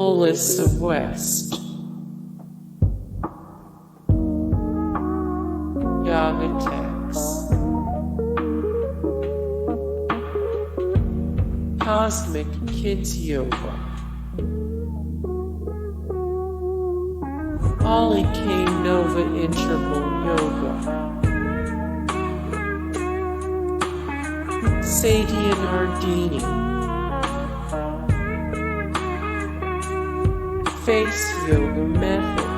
Melissa West, YOGATX, Cosmic Kids Yoga, Kamenova Integral Yoga, sadienardini, Face Yoga Method,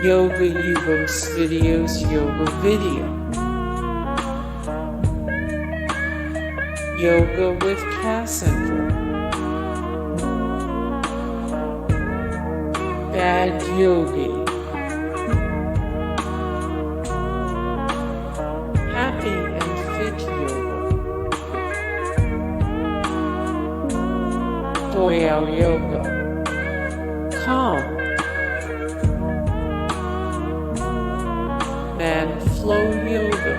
Yoga bungsvideos, Yoga Vidya, Yoga with Kassandra, Bad Yogi, HappyAndFitYoga, DoYogaWithMe, ManFlowYoga,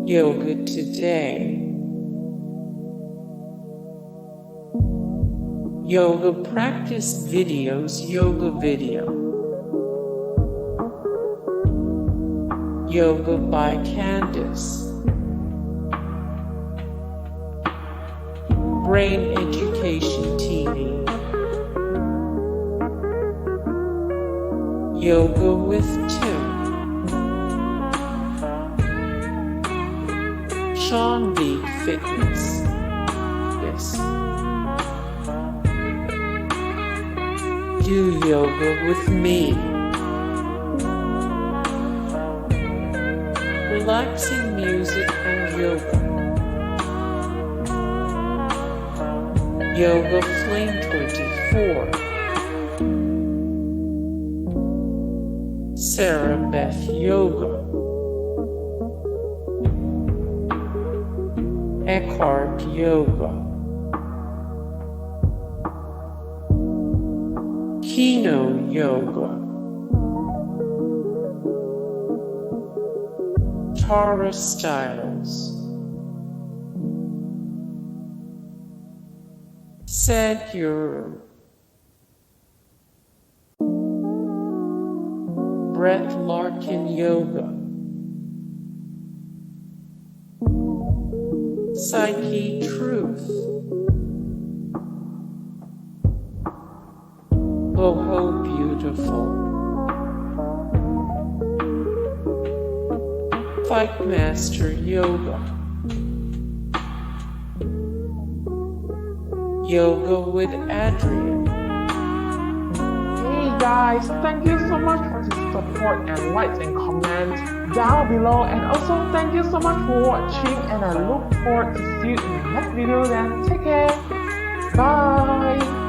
Yoga Today, Yoga Practice Videos, Yoga Vidya, Yoga by Candace, Brain Education TV, Yoga with Tim, SeanVigueFitness, DoYogaWithMe, Relaxing Music and Yoga, Yoga Flame 24, SarahBethYoga, Ekhart Yoga, KinoYoga, TaraStiles, Sadhguru, BrettLarkinYoga, PsycheTruth, Boho Beautiful, Fightmaster Yoga, Yoga with Adriene. Hey guys, thank you so much for the support and likes and comments down below, and also thank you so much for watching, and I look forward to see you in the next video. Then take care, bye.